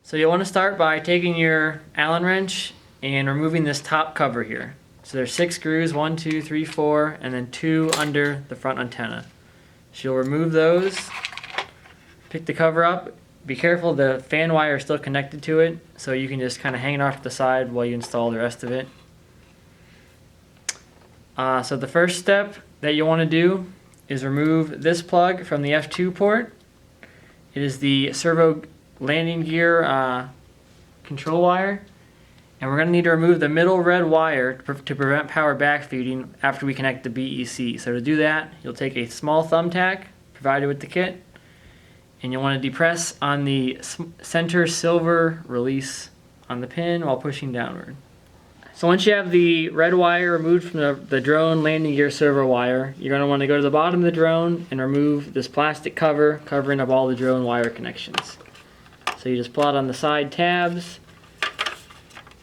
So you'll want to start by taking your Allen wrench and removing this top cover here. So there's 6 screws, 1, 2, 3, 4, and then 2 under the front antenna. So you'll remove those, pick the cover up. Be careful, the fan wire is still connected to it, so you can just kind of hang it off to the side while you install the rest of it. So the first step that you want to do is remove this plug from the F2 port. It is the servo landing gear control wire, and we're going to need to remove the middle red wire to prevent power backfeeding after we connect the BEC. So to do that, you'll take a small thumbtack provided with the kit, and you'll want to depress on the center silver release on the pin while pushing downward. So once you have the red wire removed from the drone landing gear servo wire, you're going to want to go to the bottom of the drone and remove this plastic cover covering up all the drone wire connections. So you just pull out on the side tabs,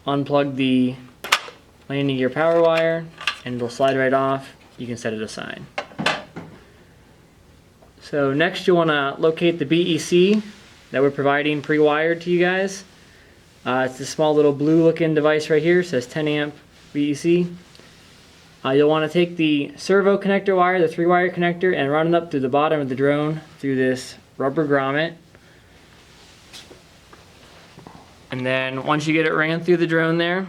unplug the landing gear power wire, and it'll slide right off. You can set it aside. So next you'll want to locate the BEC that we're providing pre-wired to you guys. It's this small little blue looking device right here. It says 10 amp BEC. You'll want to take the servo connector wire, the 3-wire connector, and run it up through the bottom of the drone through this rubber grommet. And then once you get it ran through the drone there,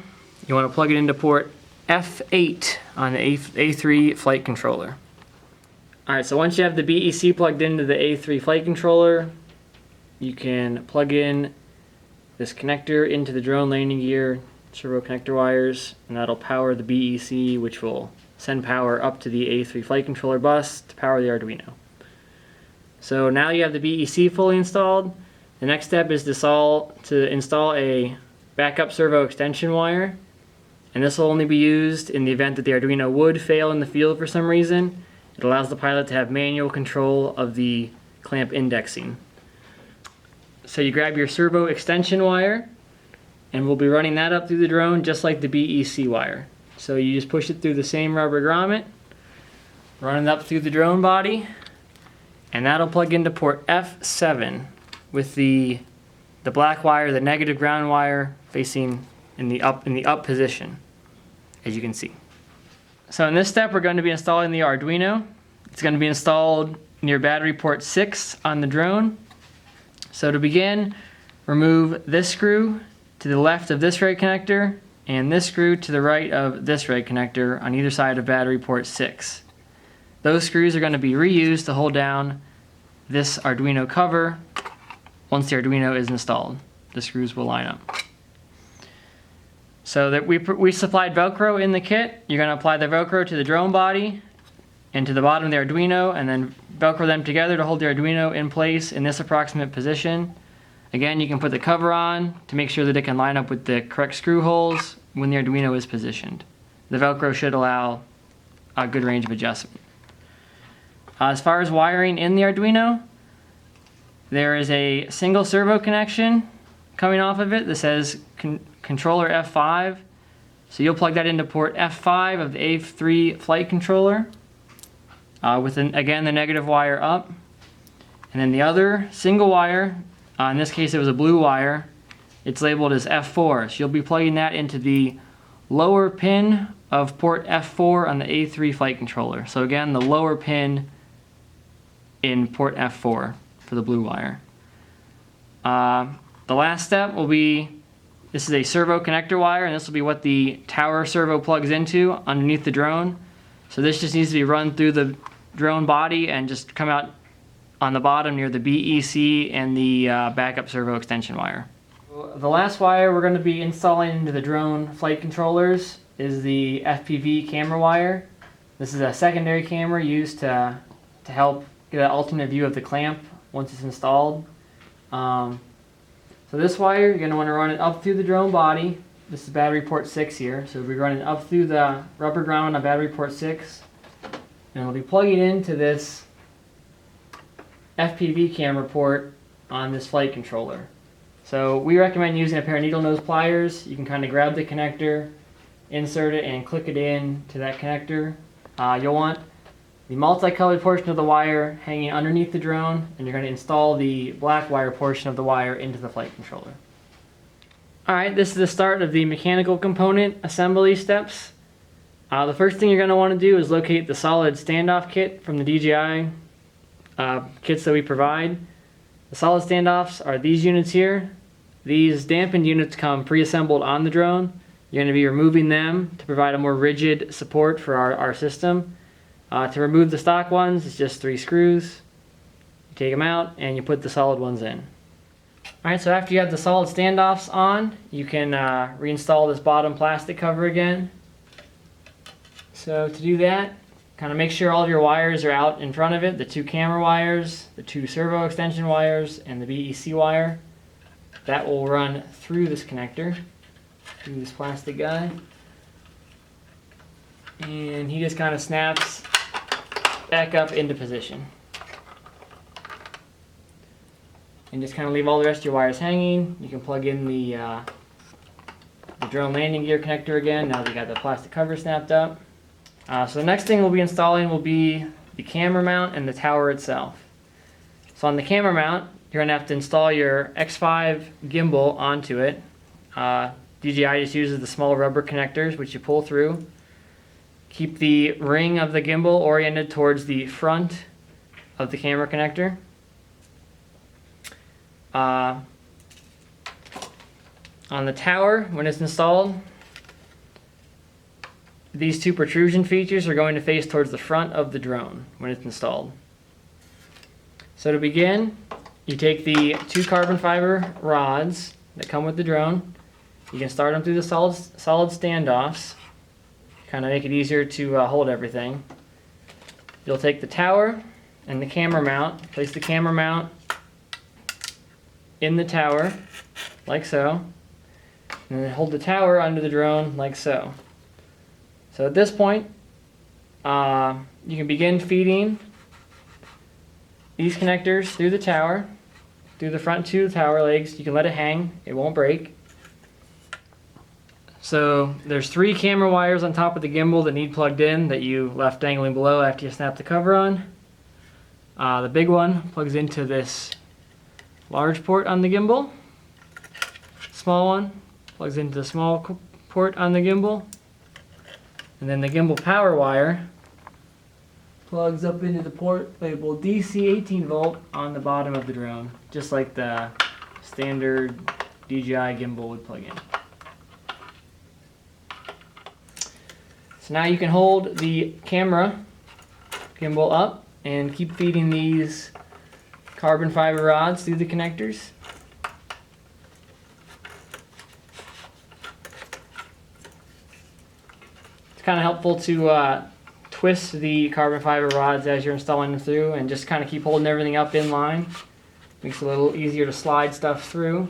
you want to plug it into port F8 on the A3 flight controller. Alright, so once you have the BEC plugged into the A3 flight controller, you can plug in this connector into the drone landing gear servo connector wires, and that'll power the BEC, which will send power up to the A3 flight controller bus to power the Arduino. So now you have the BEC fully installed. The next step is to install a backup servo extension wire, and this will only be used in the event that the Arduino would fail in the field for some reason. It allows the pilot to have manual control of the clamp indexing. So you grab your servo extension wire, and we'll be running that up through the drone just like the BEC wire. So you just push it through the same rubber grommet, run it up through the drone body, and that'll plug into port F7 with the black wire, the negative ground wire, facing in the up position, as you can see. So in this step, we're going to be installing the Arduino. It's going to be installed near battery port 6 on the drone. So to begin, remove this screw to the left of this red connector and this screw to the right of this red connector on either side of battery port 6. Those screws are going to be reused to hold down this Arduino cover. Once the Arduino is installed, the screws will line up. So that we supplied Velcro in the kit. You're going to apply the Velcro to the drone body and to the bottom of the Arduino, and then Velcro them together to hold the Arduino in place in this approximate position. Again, you can put the cover on to make sure that it can line up with the correct screw holes when the Arduino is positioned. The Velcro should allow a good range of adjustment. As far as wiring in the Arduino, there is a single servo connection coming off of it that says controller F5. So you'll plug that into port F5 of the A3 flight controller with, again, the negative wire up. And then the other single wire, in this case it was a blue wire, it's labeled as F4. So you'll be plugging that into the lower pin of port F4 on the A3 flight controller. So again, the lower pin in port F4 for the blue wire. The last step will be, this is a servo connector wire, and this will be what the tower servo plugs into underneath the drone. So this just needs to be run through the drone body and just come out on the bottom near the BEC and the backup servo extension wire. The last wire we're going to be installing into the drone flight controllers is the FPV camera wire. This is a secondary camera used to help get an alternate view of the clamp once it's installed. So this wire, you're going to want to run it up through the drone body. This is battery port 6 here, so we're running up through the rubber ground on battery port 6, and we'll be plugging into this FPV camera port on this flight controller. So we recommend using a pair of needle nose pliers. You can kind of grab the connector, insert it, and click it in to that connector. You'll want the multicolored portion of the wire hanging underneath the drone, and you're going to install the black wire portion of the wire into the flight controller. Alright, this is the start of the mechanical component assembly steps. The first thing you're going to want to do is locate the solid standoff kit from the DJI kits that we provide. The solid standoffs are these units here. These dampened units come pre-assembled on the drone. You're going to be removing them to provide a more rigid support for our system. To remove the stock ones, it's just 3 screws. You take them out and you put the solid ones in. Alright, so after you have the solid standoffs on, you can reinstall this bottom plastic cover again. So to do that, kind of make sure all of your wires are out in front of it, the 2 camera wires, the 2 servo extension wires, and the BEC wire. That will run through this connector, through this plastic guy. And he just kind of snaps back up into position. And just kind of leave all the rest of your wires hanging. You can plug in the drone landing gear connector again now that you got the plastic cover snapped up. So the next thing we'll be installing will be the camera mount and the tower itself. So on the camera mount, you're going to have to install your X5 gimbal onto it. DJI just uses the small rubber connectors which you pull through. Keep the ring of the gimbal oriented towards the front of the camera connector. On the tower, when it's installed, these 2 protrusion features are going to face towards the front of the drone when it's installed. So to begin, you take the 2 carbon fiber rods that come with the drone. You can start them through the solid standoffs, kind of make it easier to hold everything. You'll take the tower and the camera mount, place the camera mount in the tower, like so, and then hold the tower under the drone, like so. So at this point, you can begin feeding these connectors through the tower, through the front 2 tower legs. You can let it hang, it won't break. So there's 3 camera wires on top of the gimbal that need plugged in that you left dangling below after you snap the cover on. The big one plugs into this large port on the gimbal. Small one plugs into the small port on the gimbal. And then the gimbal power wire plugs up into the port labeled DC 18 volt on the bottom of the drone, just like the standard DJI gimbal would plug in. So now you can hold the camera gimbal up and keep feeding these carbon fiber rods through the connectors. It's kind of helpful to twist the carbon fiber rods as you're installing them through and just kind of keep holding everything up in line. Makes it a little easier to slide stuff through.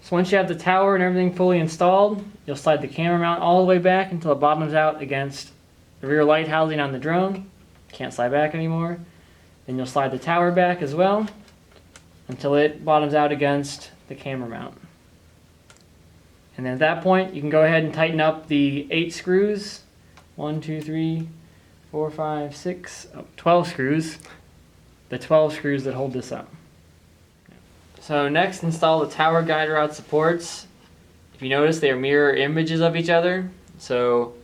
So once you have the tower and everything fully installed, you'll slide the camera mount all the way back until it bottoms out against the rear light housing on the drone. Can't slide back anymore. Then you'll slide the tower back as well until it bottoms out against the camera mount. And then at that point, you can go ahead and tighten up the 8 screws. 1, 2, 3, 4, 5, 6, 12 screws. The 12 screws that hold this up. So next, install the tower guide rod supports. If you notice, they are mirror images of each other. So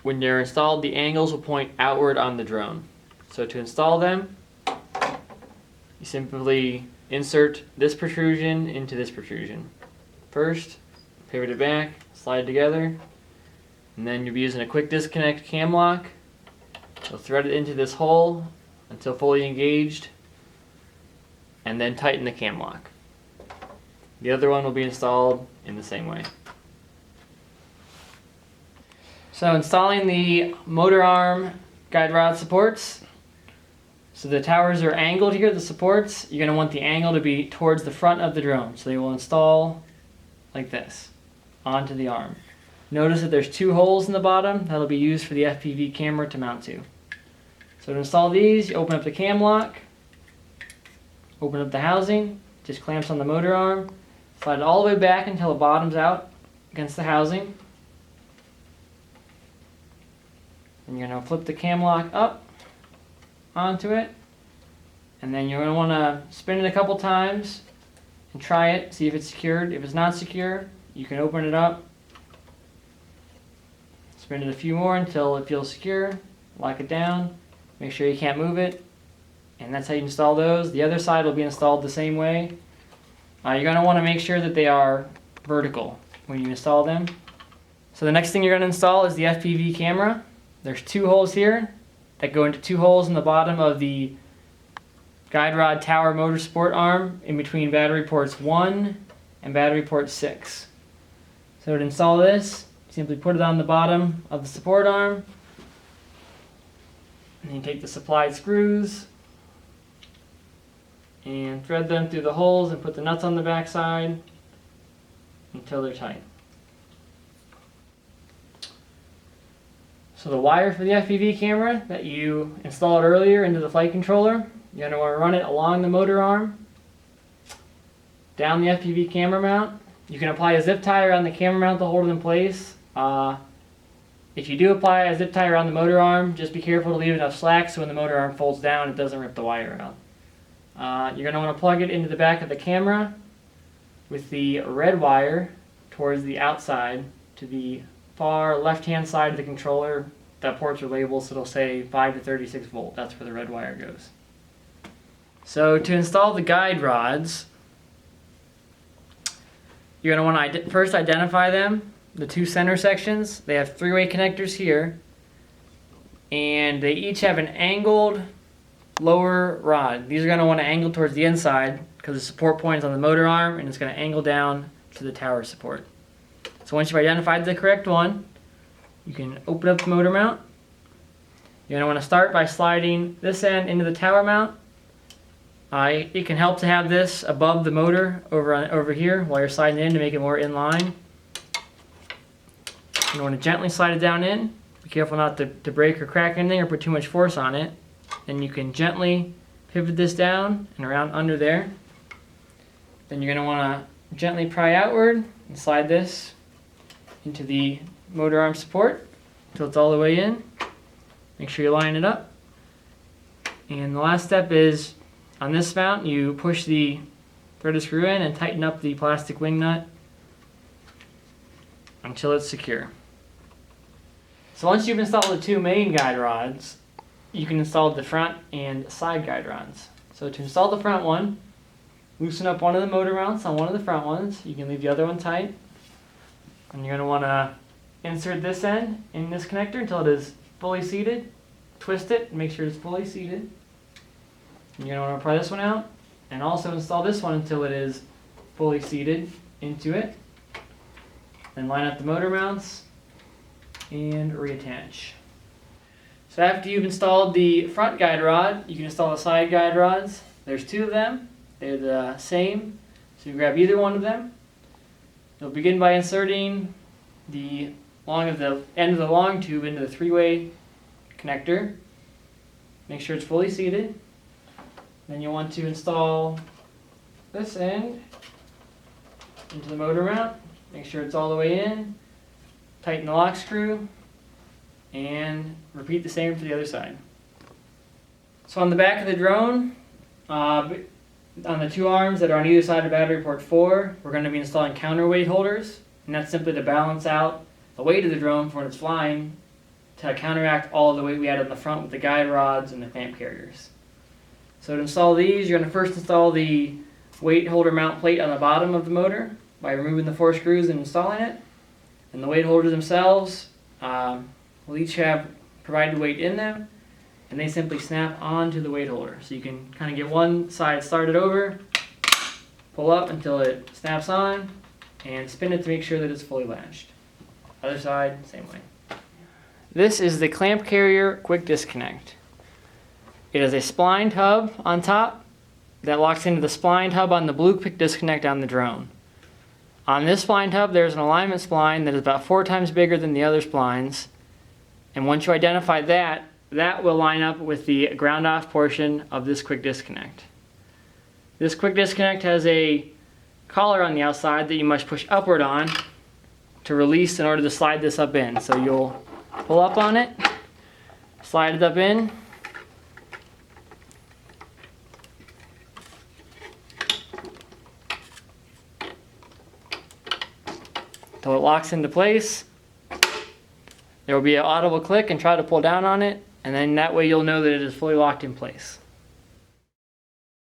when they're installed, the angles will point outward on the drone. So to install them, you simply insert this protrusion into this protrusion. First, pivot it back, slide it together, and then you'll be using a quick disconnect cam lock. You'll thread it into this hole until fully engaged, and then tighten the cam lock. The other one will be installed in the same way. So installing the motor arm guide rod supports. So the towers are angled here, the supports. You're going to want the angle to be towards the front of the drone. So they will install like this onto the arm. Notice that there's 2 holes in the bottom that'll be used for the FPV camera to mount to. So to install these, you open up the cam lock, open up the housing, just clamps on the motor arm, slide it all the way back until it bottoms out against the housing. And you're going to flip the cam lock up onto it. And then you're going to want to spin it a couple times and try it, see if it's secured. If it's not secure, you can open it up, spin it a few more until it feels secure, lock it down, make sure you can't move it, and that's how you install those. The other side will be installed the same way. You're going to want to make sure that they are vertical when you install them. So the next thing you're going to install is the FPV camera. There's 2 holes here that go into 2 holes in the bottom of the guide rod tower motor support arm in between battery ports 1 and battery port 6. So to install this, simply put it on the bottom of the support arm, and you take the supplied screws and thread them through the holes and put the nuts on the back side until they're tight. So the wire for the FPV camera that you installed earlier into the flight controller, you're going to want to run it along the motor arm, down the FPV camera mount. You can apply a zip tie around the camera mount to hold it in place. If you do apply a zip tie around the motor arm, just be careful to leave enough slack so when the motor arm folds down it doesn't rip the wire out. You're going to want to plug it into the back of the camera with the red wire towards the outside to the far left-hand side of the controller. That ports are labeled, so it'll say 5 to 36 volt. That's where the red wire goes. So to install the guide rods, you're going to want to first identify them, the 2 center sections. They have 3-way connectors here, and they each have an angled lower rod. These are going to want to angle towards the inside because the support point is on the motor arm and it's going to angle down to the tower support. So once you've identified the correct one, you can open up the motor mount. You're going to want to start by sliding this end into the tower mount. It can help to have this above the motor over here while you're sliding it in to make it more in line. You want to gently slide it down in. Be careful not to break or crack anything or put too much force on it. Then you can gently pivot this down and around under there. Then you're going to want to gently pry outward and slide this into the motor arm support until it's all the way in. Make sure you line it up. And the last step is on this mount, you push the threaded screw in and tighten up the plastic wing nut until it's secure. So once you've installed the 2 main guide rods, you can install the front and side guide rods. So to install the front one, loosen up one of the motor mounts on one of the front ones. You can leave the other one tight. And you're going to want to insert this end in this connector until it is fully seated. Twist it and make sure it's fully seated. And you're going to want to pry this one out and also install this one until it is fully seated into it. Then line up the motor mounts and reattach. So after you've installed the front guide rod, you can install the side guide rods. There's 2 of them. They're the same. So you grab either one of them. You'll begin by inserting the end of the long tube into the 3-way connector. Make sure it's fully seated. Then you'll want to install this end into the motor mount. Make sure it's all the way in. Tighten the lock screw and repeat the same for the other side. So on the back of the drone, on the 2 arms that are on either side of battery port 4, we're going to be installing counterweight holders, and that's simply to balance out the weight of the drone for when it's flying to counteract all of the weight we had on the front with the guide rods and the clamp carriers. So to install these, you're going to first install the weight holder mount plate on the bottom of the motor by removing the 4 screws and installing it. And the weight holders themselves will each have provided weight in them, and they simply snap onto the weight holder. So you can kind of get one side started over, pull up until it snaps on, and spin it to make sure that it's fully latched. Other side, same way. This is the clamp carrier quick disconnect. It is a splined hub on top that locks into the splined hub on the blue quick disconnect on the drone. On this splined hub, there's an alignment spline that is about 4 times bigger than the other splines. And once you identify that, that will line up with the ground off portion of this quick disconnect. This quick disconnect has a collar on the outside that you must push upward on to release in order to slide this up in. So you'll pull up on it, slide it up in, until it locks into place. There will be an audible click and try to pull down on it, and then that way you'll know that it is fully locked in place.